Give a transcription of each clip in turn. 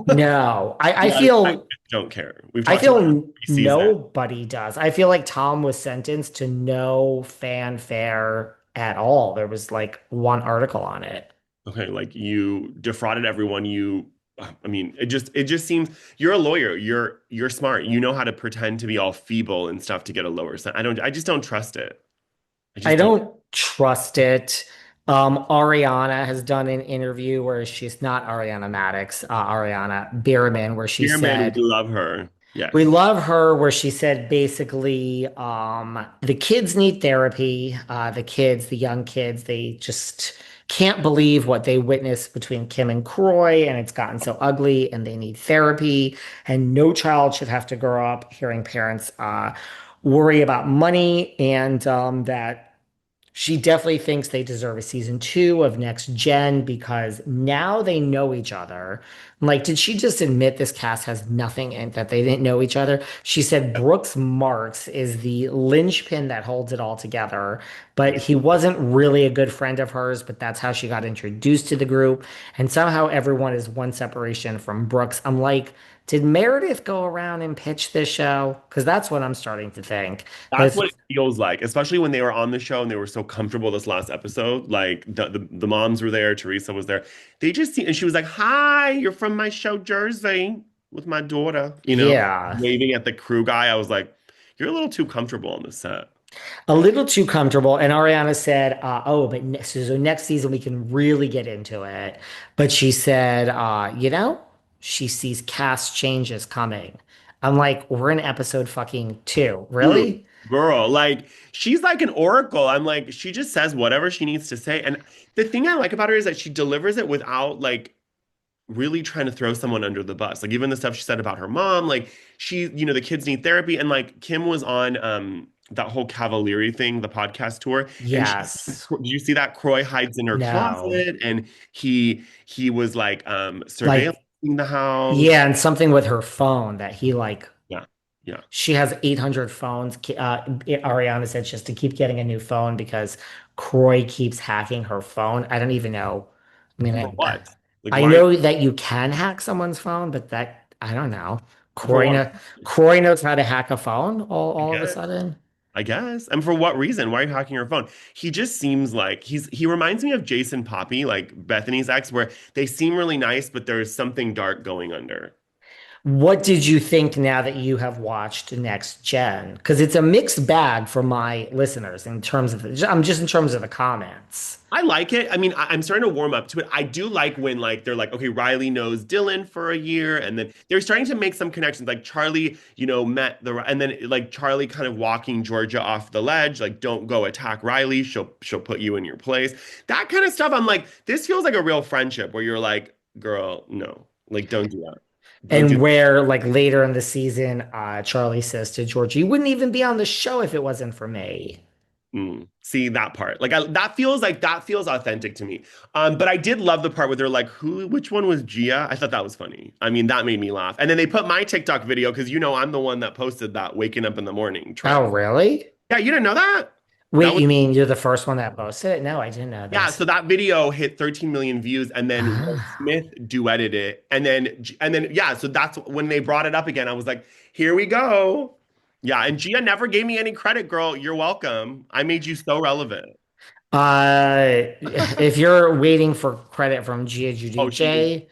No, I Yeah, I feel don't care. We've I talked about it feel every season. nobody does. I feel like Tom was sentenced to no fanfare at all. There was like one article on it. Okay, like you defrauded everyone. I mean, it just seems you're a lawyer. You're smart. You know how to pretend to be all feeble and stuff to get a lower sentence. I just don't trust it. I I just don't. don't trust it. Ariana has done an interview where she's not Ariana Maddox, Ariana Bierman, where she Dear man, we said, love her. we Yes. love her, where she said basically, the kids need therapy. The young kids, they just can't believe what they witnessed between Kim and Croy, and it's gotten so ugly, and they need therapy. And no child should have to grow up hearing parents worry about money, and that she definitely thinks they deserve a season two of Next Gen because now they know each other. Like, did she just admit this cast has nothing and that they didn't know each other? She said Brooks Marks is the linchpin that holds it all together, but he wasn't really a good friend of hers, but that's how she got introduced to the group. And somehow everyone is one separation from Brooks. I'm like, did Meredith go around and pitch this show? Because that's what I'm starting to think. That's That's what it feels like, especially when they were on the show and they were so comfortable this last episode. Like the moms were there, Teresa was there. They just see, and she was like, "Hi, you're from my show Jersey with my daughter," yeah. waving at the crew guy. I was like, "You're a little too comfortable on the set." A little too comfortable. And Ariana said, "Oh, but so next season we can really get into it." But she said, she sees cast changes coming. I'm like, we're in episode fucking two. Dude, Really? girl, like she's like an oracle. I'm like, she just says whatever she needs to say. And the thing I like about her is that she delivers it without like really trying to throw someone under the bus. Like even the stuff she said about her mom, like the kids need therapy. And like Kim was on that whole Cavalieri thing, the podcast tour, and Yes. did you see that Croy hides in her No. closet and he was like surveilling Like, the house. yeah, and something with her phone that he like, Yeah. Yeah. she has 800 phones. Ariana said just to keep getting a new phone because Croy keeps hacking her phone. I don't even know. I mean, For what? Like I why? know that you can hack someone's phone, but that I don't know. For Croy, what? kno- Croy knows how to hack a phone I all of a guess. sudden. I guess. And for what reason? Why are you hacking her phone? He just seems like he reminds me of Jason Poppy, like Bethany's ex, where they seem really nice, but there's something dark going under. What did you think now that you have watched Next Gen? Because it's a mixed bag for my listeners in terms of I'm just in terms of the comments. I like it. I mean, I'm starting to warm up to it. I do like when like they're like, okay, Riley knows Dylan for a year, and then they're starting to make some connections. Like Charlie, met and then like Charlie kind of walking Georgia off the ledge, like, don't go attack Riley. She'll put you in your place. That kind of stuff. I'm like, this feels like a real friendship where you're like, girl, no, like, don't do that. Don't do And where like later in the season, Charlie says to George, "You wouldn't even be on the show if it wasn't for me." See that part. That feels authentic to me. But I did love the part where they're like, which one was Gia? I thought that was funny. I mean, that made me laugh. And then they put my TikTok video because I'm the one that posted that waking up in the morning Oh, trend. really? Yeah, you didn't know that? That Wait, was you mean you're the first one that posted it? No, I didn't know Yeah, this. so that video hit 13 million views and then Will Ah. Smith duetted it. And then yeah, so that's when they brought it up again. I was like, here we go. Yeah, and Gia never gave me any credit, girl. You're welcome. I made you so relevant. If you're waiting for credit from Gia Oh, Giudice,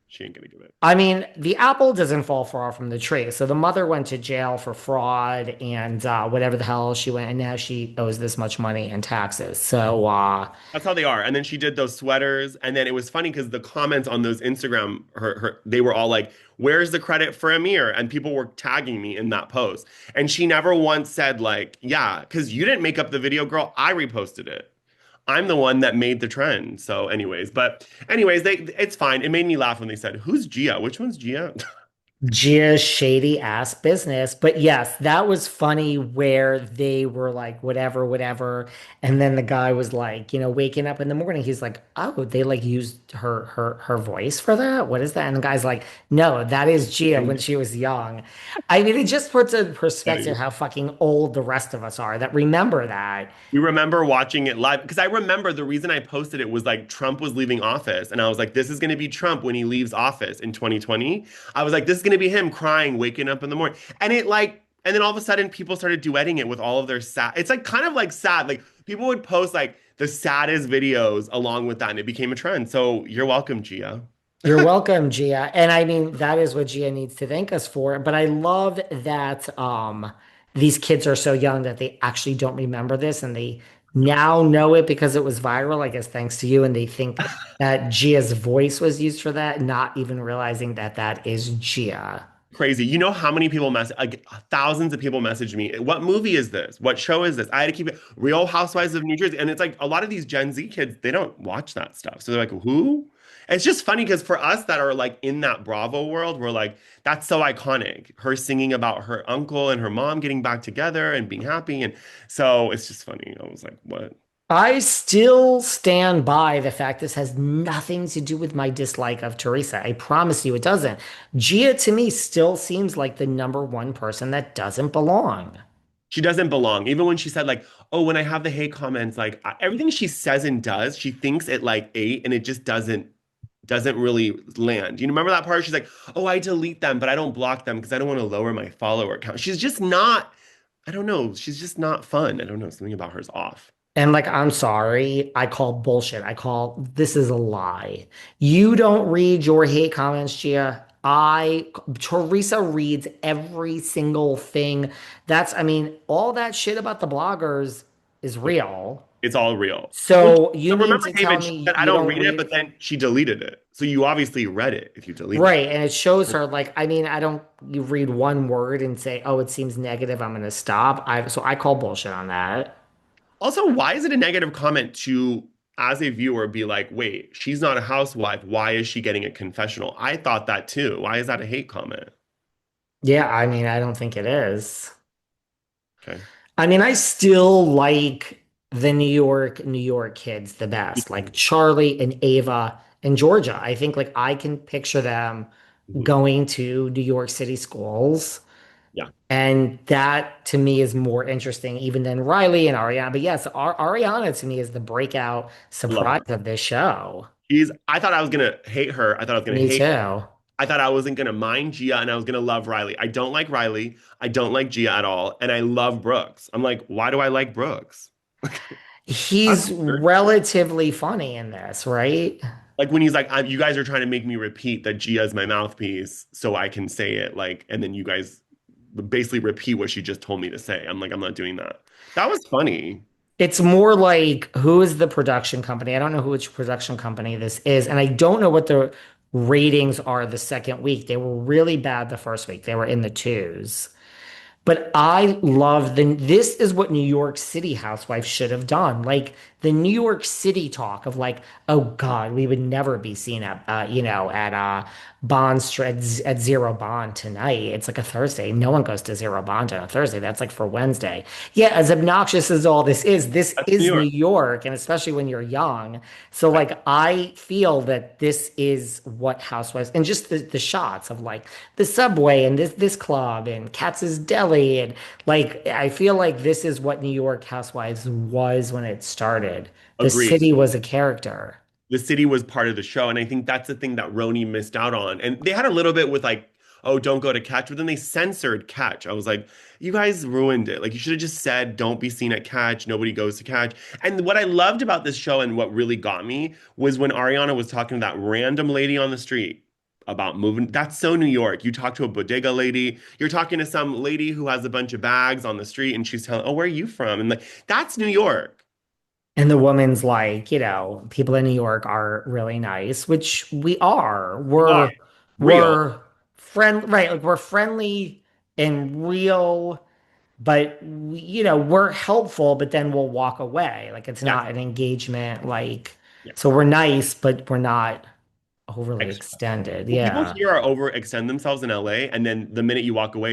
she ain't gonna give it. I mean, the apple doesn't fall far from the tree. So the mother went to jail for fraud and whatever the hell she went, and now she owes this much money in taxes. So That's how they are. And then she did those sweaters, and then it was funny because the comments on those Instagram, they were all like, "Where's the credit for Amir?" And people were tagging me in that post, and she never once said like, "Yeah, because you didn't make up the video, girl. I reposted it. I'm the one that made the trend." But anyways, it's fine. It made me laugh when they said, "Who's Gia? Which one's Gia?" Gia's shady ass business. But yes, that was funny where they were like, whatever, whatever. And then the guy was like, waking up in the morning, he's like, oh, they like used her voice for that? What is that? And the guy's like, no, that is Gia when she was young. I mean, it just puts in perspective how fucking old the rest of us are that remember that. We remember watching it live because I remember the reason I posted it was like Trump was leaving office. And I was like, this is going to be Trump when he leaves office in 2020. I was like, this is going to be him crying, waking up in the morning. And then all of a sudden people started duetting it with all of their sad. It's like kind of like sad. Like people would post like the saddest videos along with that. And it became a trend. So you're welcome, Gia. You're welcome, Gia. And I mean, that is what Gia needs to thank us for. But I love that these kids are so young that they actually don't remember this and they now know it because it was viral, I guess, thanks to you. And they think that Gia's voice was used for that, not even realizing that that is Gia. Crazy. You know how many people like thousands of people messaged me. What movie is this? What show is this? I had to keep it Real Housewives of New Jersey. And it's like a lot of these Gen Z kids, they don't watch that stuff. So they're like, who? It's just funny because for us that are like in that Bravo world, we're like, that's so iconic. Her singing about her uncle and her mom getting back together and being happy. And so it's just funny. I was like, what? I still stand by the fact this has nothing to do with my dislike of Teresa. I promise you it doesn't. Gia to me still seems like the number one person that doesn't belong. She doesn't belong. Even when she said like, "Oh, when I have the hate comments, like everything she says and does, she thinks it like ate, and it just doesn't really land." You remember that part? She's like, "Oh, I delete them, but I don't block them because I don't want to lower my follower count." She's just not. I don't know. She's just not fun. I don't know. Something about her is off. And like, I'm sorry, I call bullshit. I call this is a lie. You don't read your hate comments, Gia. Teresa reads every single thing. I mean, all that shit about the bloggers is real. It's all real. Well, So you so mean remember, to tell David, she me said, "I you don't don't read it," read? but then she deleted it. So you obviously read it if you deleted Right, and it shows her like, I mean, I don't you read one word and say, "Oh, it seems negative, I'm gonna stop." I call bullshit on that. Also, why is it a negative comment to, as a viewer, be like, wait, she's not a housewife. Why is she getting a confessional? I thought that too. Why is that a hate comment? Yeah, I mean, I don't think it is. Okay. I mean, I still like the New York kids the best, like Charlie and Ava and Georgia. I think like I can picture them Mhm. going to New York City schools. Yeah, And that to me is more interesting even than Riley and Ariana. But yes, Ariana to me is the breakout I love surprise her. of this show. I thought I was gonna hate her. I thought I was gonna Me hate. too. I thought I wasn't gonna mind Gia and I was gonna love Riley. I don't like Riley. I don't like Gia at all. And I love Brooks. I'm like, why do I like Brooks? That's He's weird. relatively funny in this, right? Like when he's like, you guys are trying to make me repeat that Gia is my mouthpiece so I can say it, like, and then you guys basically repeat what she just told me to say. I'm like, I'm not doing that. That was funny. It's more like who is the production company? I don't know which production company this is, and I don't know what the ratings are the second week. They were really bad the first week. They were in the twos. But I love this is what New York City housewives should have done. Like the New York City talk of like, oh God, we would never be seen at at Bond at Zero Bond tonight. It's like a Thursday. No one goes to Zero Bond on a Thursday. That's like for Wednesday. Yeah, as obnoxious as all this That's New is New York. York, and especially when you're young. So Right. like I feel that this is what Housewives and just the shots of like the subway and this club and Katz's Deli and like I feel like this is what New York Housewives was when it started. The Agreed. city was a character. The city was part of the show. And I think that's the thing that Roni missed out on. And they had a little bit with like, oh, don't go to Catch, but then they censored Catch. I was like, you guys ruined it. Like you should have just said, don't be seen at Catch. Nobody goes to Catch. And what I loved about this show and what really got me was when Ariana was talking to that random lady on the street about moving. That's so New York. You talk to a bodega lady, you're talking to some lady who has a bunch of bags on the street and she's telling, oh, where are you from? And like, that's New York. And the woman's like, people in New York are really nice, which we are. You are real. We're right? Like we're friendly and real, but we're helpful, but then we'll walk away. Like it's Yes. not an engagement, like Yes. so we're nice, but we're not overly extra. extended. Well, people Yeah. here are overextend themselves in LA, and then the minute you walk away,